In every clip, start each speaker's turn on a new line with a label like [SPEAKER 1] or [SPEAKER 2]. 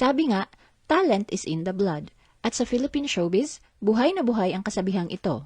[SPEAKER 1] Sabi nga, talent is in the blood. At sa Philippine showbiz, buhay na buhay ang kasabihang ito.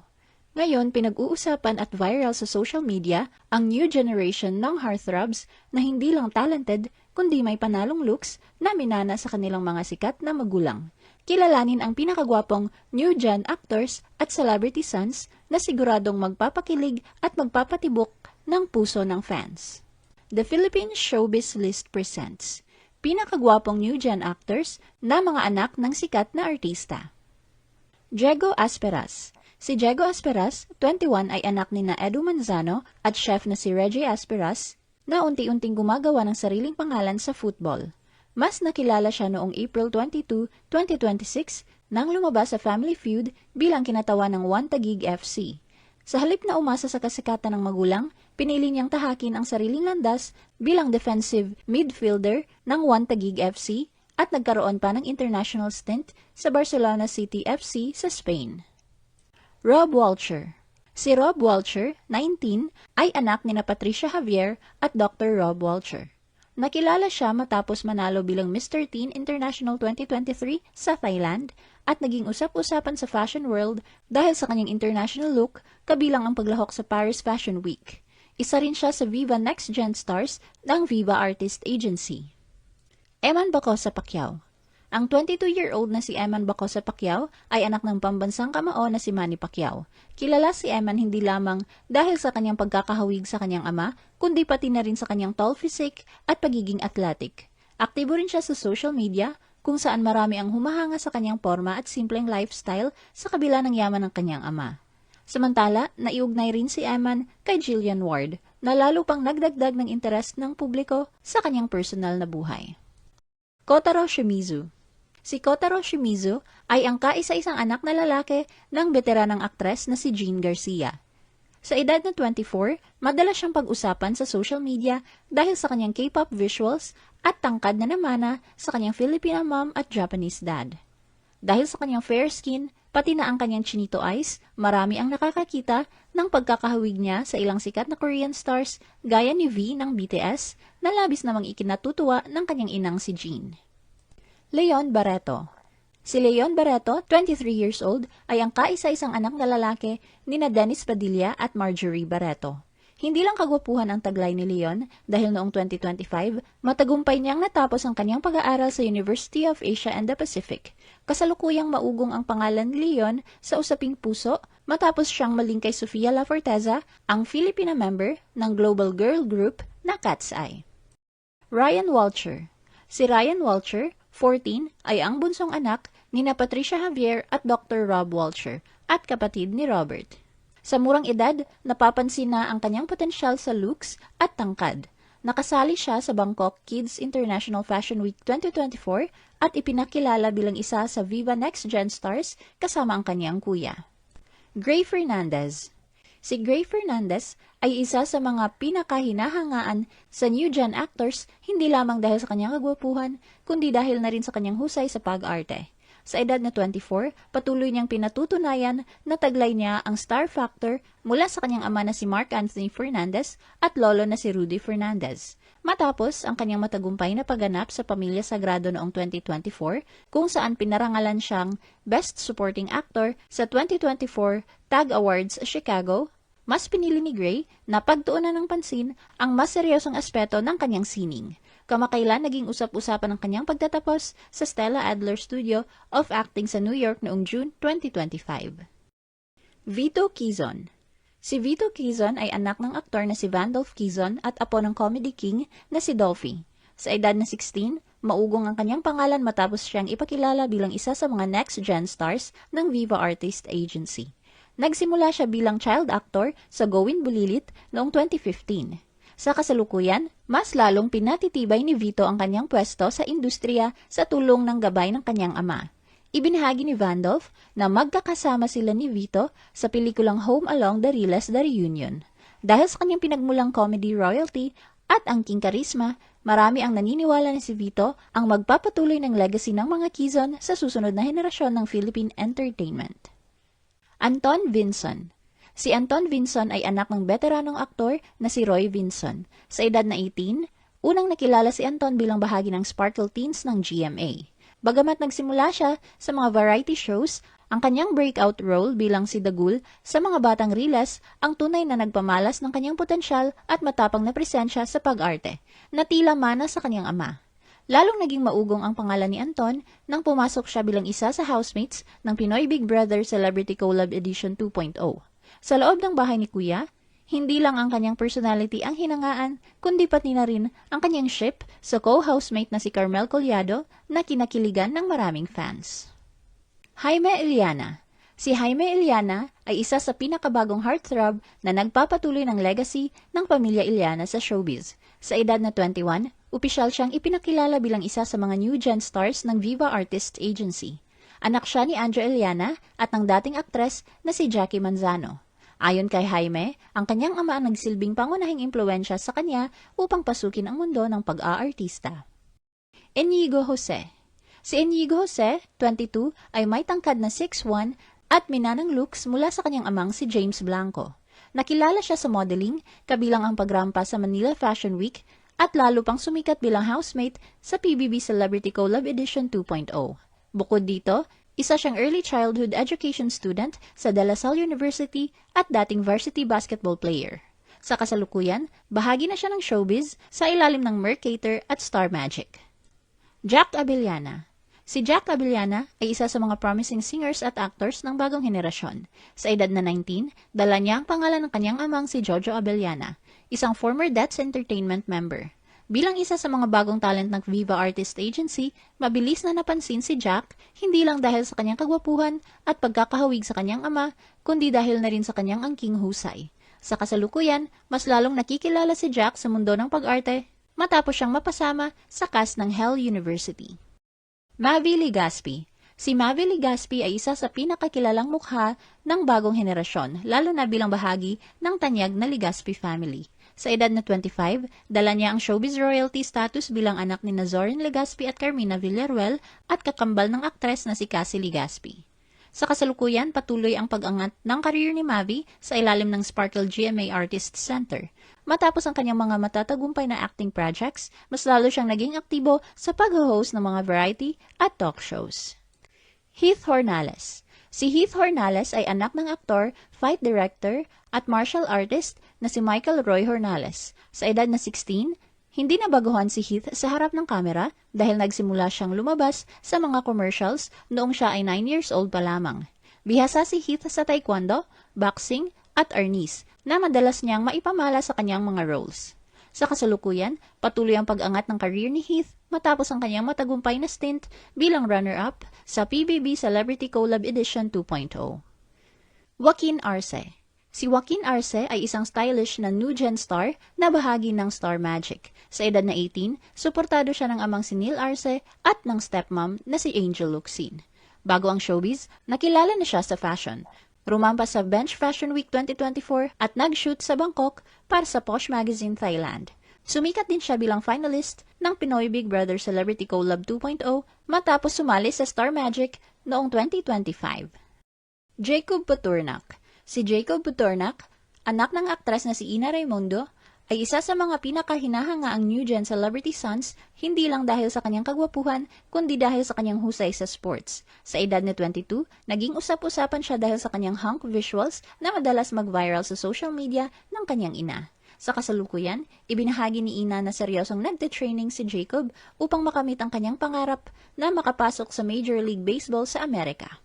[SPEAKER 1] Ngayon, pinag-uusapan at viral sa social media ang new generation ng heartthrobs na hindi lang talented, kundi may panalong looks na minana sa kanilang mga sikat na magulang. Kilalanin ang pinakagwapong new gen actors at celebrity sons na siguradong magpapakilig at magpapatibok ng puso ng fans. The Philippine Showbiz List presents pinakagwapong new gen actors na mga anak ng sikat na artista. Diego Asperas. Si Diego Asperas, 21, ay anak ni na Edu Manzano at chef na si Reggie Asperas na unti-unting gumagawa ng sariling pangalan sa football. Mas nakilala siya noong April 22, 2026 nang lumabas sa Family Feud bilang kinatawa ng One Taguig FC. Sa halip na umasa sa kasikatan ng magulang, pinili niyang tahakin ang sariling landas bilang defensive midfielder ng One Taguig FC at nagkaroon pa ng international stint sa Barcelona City FC sa Spain. Rob Walcher. Si Rob Walcher, 19, ay anak ni na Patricia Javier at Dr. Rob Walcher. Nakilala siya matapos manalo bilang Mr. Teen International 2023 sa Thailand at naging usap-usapan sa fashion world dahil sa kanyang international look kabilang ang paglahok sa Paris Fashion Week. Isa rin siya sa Viva Next Gen Stars ng Viva Artist Agency. Eman Bacosa Pacquiao. Ang 22-year-old na si Eman Bacosa Pacquiao ay anak ng pambansang kamao na si Manny Pacquiao. Kilala si Eman hindi lamang dahil sa kanyang pagkakahawig sa kanyang ama, kundi pati na rin sa kanyang tall physique at pagiging athletic. Aktibo rin siya sa social media, kung saan marami ang humahanga sa kanyang forma at simpleng lifestyle sa kabila ng yaman ng kanyang ama. Samantala, naiugnay rin si Eman kay Jillian Ward, na lalo pang nagdagdag ng interes ng publiko sa kanyang personal na buhay. Kotaro Shimizu. Si Kotaro Shimizu ay ang kaisa-isang anak na lalaki ng veteranang aktres na si Jean Garcia. Sa edad na 24, madalas siyang pag-usapan sa social media dahil sa kanyang K-pop visuals at tangkad na namana sa kanyang Filipina mom at Japanese dad. Dahil sa kanyang fair skin, pati na ang kanyang chinito eyes, marami ang nakakakita ng pagkakahawig niya sa ilang sikat na Korean stars gaya ni V ng BTS na labis namang ikinatutuwa ng kanyang inang si Jean. Leon Barreto. Si Leon Barreto, 23 years old, ay ang kaisa-isang anak na lalaki ni na Dennis Padilla at Marjorie Barreto. Hindi lang kagwapuhan ang taglay ni Leon dahil noong 2025, matagumpay niyang natapos ang kanyang pag-aaral sa University of Asia and the Pacific. Kasalukuyang maugong ang pangalan ni Leon sa usaping puso matapos siyang maling kay Sofia La Forteza, ang Filipina member ng global girl group na Cat's Eye. Ryan Walcher. Si Ryan Walcher, 14, ay ang bunsong anak ni na Patricia Javier at Dr. Rob Walcher at kapatid ni Robert. Sa murang edad, napapansin na ang kanyang potensyal sa looks at tangkad. Nakasali siya sa Bangkok Kids International Fashion Week 2024 at ipinakilala bilang isa sa Viva Next Gen Stars kasama ang kanyang kuya. Gray Fernandez. Si Gray Fernandez ay isa sa mga pinakahinahangaan sa new gen actors hindi lamang dahil sa kanyang kagwapuhan, kundi dahil na rin sa kanyang husay sa pag-arte. Sa edad na 24, patuloy niyang pinatutunayan na taglay niya ang star factor mula sa kanyang ama na si Mark Anthony Fernandez at lolo na si Rudy Fernandez. Matapos ang kanyang matagumpay na pagganap sa Pamilya Sagrado noong 2024, kung saan pinarangalan siyang Best Supporting Actor sa 2024 TAG Awards Chicago, mas pinili ni Gray na pagtuunan ng pansin ang mas seryosong aspeto ng kanyang sining. Kamakailan naging usap-usapan ang kanyang pagtatapos sa Stella Adler Studio of Acting sa New York noong June 2025. Vito Quezon. Si Vito Quezon ay anak ng aktor na si Vandolph Quezon at apo ng comedy king na si Dolphy. Sa edad na 16, maugong ang kanyang pangalan matapos siyang ipakilala bilang isa sa mga next-gen stars ng Viva Artist Agency. Nagsimula siya bilang child actor sa Gowin Bulilit noong 2015. Sa kasalukuyan, mas lalong pinatitibay ni Vito ang kanyang pwesto sa industriya sa tulong ng gabay ng kanyang ama. Ibinahagi ni Vandolph na magkakasama sila ni Vito sa pelikulang Home Along the Riles The Reunion. Dahil sa kanyang pinagmulang comedy royalty at angking karisma, marami ang naniniwala na si Vito ang magpapatuloy ng legacy ng mga Quezon sa susunod na henerasyon ng Philippine entertainment. Anton Vinson. Si Anton Vinson ay anak ng veteranong aktor na si Roy Vinson. Sa edad na 18, unang nakilala si Anton bilang bahagi ng Sparkle Teens ng GMA. Bagamat nagsimula siya sa mga variety shows, ang kanyang breakout role bilang si Dagul sa mga batang Riles ang tunay na nagpamalas ng kanyang potensyal at matapang na presensya sa pag-arte, na tila mana sa kanyang ama. Lalong naging maugong ang pangalan ni Anton nang pumasok siya bilang isa sa housemates ng Pinoy Big Brother Celebrity Collab Edition 2.0. Sa loob ng bahay ni Kuya, hindi lang ang kanyang personality ang hinangaan, kundi pati na rin ang kanyang ship sa co-housemate na si Carmel Collado na kinakiligan ng maraming fans. Jaime Iliana. Si Jaime Iliana ay isa sa pinakabagong heartthrob na nagpapatuloy ng legacy ng pamilya Iliana sa showbiz. Sa edad na 21, opisyal siyang ipinakilala bilang isa sa mga new gen stars ng Viva Artists Agency. Anak siya ni Andrea Iliana at ng dating aktres na si Jackie Manzano. Ayon kay Jaime, ang kanyang ama ang nagsilbing pangunahing impluwensya sa kanya upang pasukin ang mundo ng pag-aartista. Inigo Jose. Si Inigo Jose, 22, ay may tangkad na 6'1" at minanang looks mula sa kanyang amang si James Blanco. Nakilala siya sa modeling, kabilang ang pagrampa sa Manila Fashion Week, at lalo pang sumikat bilang housemate sa PBB Celebrity Collab Edition 2.0. Bukod dito, isa siyang early childhood education student sa De La Salle University at dating varsity basketball player. Sa kasalukuyan, bahagi na siya ng showbiz sa ilalim ng Mercator at Star Magic. Jack Abellana. Si Jack Abellana ay isa sa mga promising singers at actors ng bagong henerasyon. Sa edad na 19, dala niya ang pangalan ng kanyang amang si Jojo Abellana, isang former That's Entertainment member. Bilang isa sa mga bagong talent ng Viva Artist Agency, mabilis na napansin si Jack hindi lang dahil sa kanyang kagwapuhan at pagkakahawig sa kanyang ama, kundi dahil na rin sa kanyang angking husay. Sa kasalukuyan, mas lalong nakikilala si Jack sa mundo ng pag-arte matapos siyang mapasama sa cast ng Hell University. Mavi Legaspi. Si Mavi Legaspi ay isa sa pinakakilalang mukha ng bagong henerasyon, lalo na bilang bahagi ng tanyag na Legaspi family. Sa edad na 25, dala niya ang showbiz royalty status bilang anak ni Zorin Legaspi at Carmina Villaruel at kakambal ng aktres na si Cassie Legaspi. Sa kasalukuyan, patuloy ang pag-angat ng karir ni Mavi sa ilalim ng Sparkle GMA Artist Center. Matapos ang kanyang mga matatagumpay na acting projects, mas lalo siyang naging aktibo sa pag-host ng mga variety at talk shows. Heath Hornales. Si Heath Hornales ay anak ng aktor, fight director, at martial artist na si Michael Roy Hornales. Sa edad na 16, hindi nabaguhan si Heath sa harap ng kamera dahil nagsimula siyang lumabas sa mga commercials noong siya ay 9 years old pa lamang. Bihasa si Heath sa taekwondo, boxing, at arnis na madalas niyang maipamala sa kanyang mga roles. Sa kasalukuyan, patuloy ang pag-angat ng career ni Heath matapos ang kanyang matagumpay na stint bilang runner-up sa PBB Celebrity Collab Edition 2.0. Joaquin Arce. Si Joaquin Arce ay isang stylish na new gen star na bahagi ng Star Magic. Sa edad na 18, suportado siya ng amang si Neil Arce at ng stepmom na si Angel Locsin. Bago ang showbiz, nakilala na siya sa fashion. Rumampa sa Bench Fashion Week 2024 at nag-shoot sa Bangkok para sa Posh Magazine Thailand. Sumikat din siya bilang finalist ng Pinoy Big Brother Celebrity Collab 2.0 matapos sumali sa Star Magic noong 2025. Jacob Paturnak. Si Jacob Paturnak, anak ng aktres na si Ina Raimundo, ay isa sa mga pinakahinahangaang new gen celebrity sons hindi lang dahil sa kanyang kagwapuhan kundi dahil sa kanyang husay sa sports. Sa edad na 22, naging usap-usapan siya dahil sa kanyang hunk visuals na madalas mag-viral sa social media ng kanyang ina. Sa kasalukuyan, ibinahagi ni Ina na seryosong nagte-training si Jacob upang makamit ang kanyang pangarap na makapasok sa Major League Baseball sa Amerika.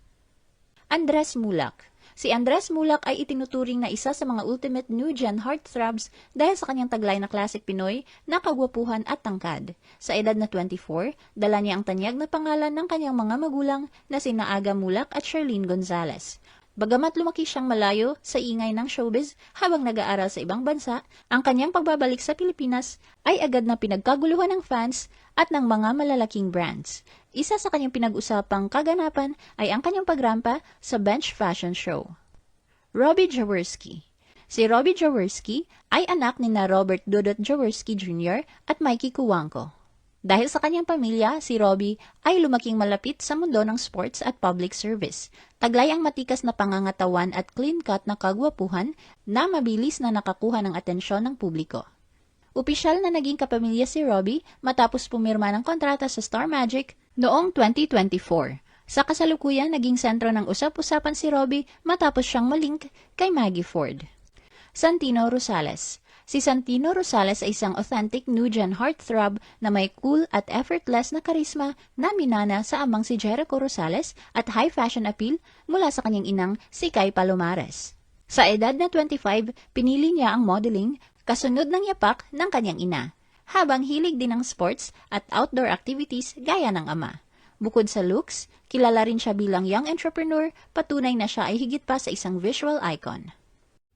[SPEAKER 1] Andres Mulak. Si Andres Mulak ay itinuturing na isa sa mga ultimate new gen heartthrobs dahil sa kanyang taglay na classic Pinoy na kagwapuhan at tangkad. Sa edad na 24, dala niya ang tanyag na pangalan ng kanyang mga magulang na sina Aga Mulak at Charlene Gonzalez. Bagamat lumaki siyang malayo sa ingay ng showbiz habang nag-aaral sa ibang bansa, ang kanyang pagbabalik sa Pilipinas ay agad na pinagkaguluhan ng fans at ng mga malalaking brands. Isa sa kanyang pinag-usapang kaganapan ay ang kanyang pagrampa sa Bench Fashion Show. Robbie Jaworski. Si Robbie Jaworski ay anak ni na Robert Dudut Jaworski Jr. at Mikey Cuangco. Dahil sa kanyang pamilya, si Robbie ay lumaking malapit sa mundo ng sports at public service. Taglay ang matikas na pangangatawan at clean-cut na kagwapuhan na mabilis na nakakuha ng atensyon ng publiko. Opisyal na naging kapamilya si Robbie matapos pumirma ng kontrata sa Star Magic noong 2024. Sa kasalukuyan, naging sentro ng usap-usapan si Robbie matapos siyang malink kay Maggie Ford. Santino Rosales. Si Santino Rosales ay isang authentic new-gen heartthrob na may cool at effortless na karisma na minana sa amang si Jericho Rosales at high fashion appeal mula sa kanyang inang si Kai Palomares. Sa edad na 25, pinili niya ang modeling kasunod ng yapak ng kanyang ina, habang hilig din ng sports at outdoor activities gaya ng ama. Bukod sa looks, kilala rin siya bilang young entrepreneur, patunay na siya ay higit pa sa isang visual icon.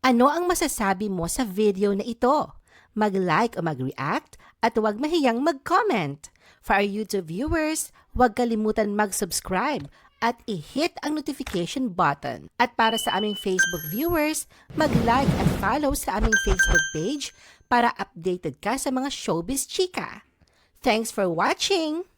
[SPEAKER 2] Ano ang masasabi mo sa video na ito? Mag-like o mag-react at huwag mahiyang mag-comment. For our YouTube viewers, huwag kalimutan mag-subscribe at i-hit ang notification button. At para sa aming Facebook viewers, mag-like at follow sa aming Facebook page para updated ka sa mga showbiz chika. Thanks for watching!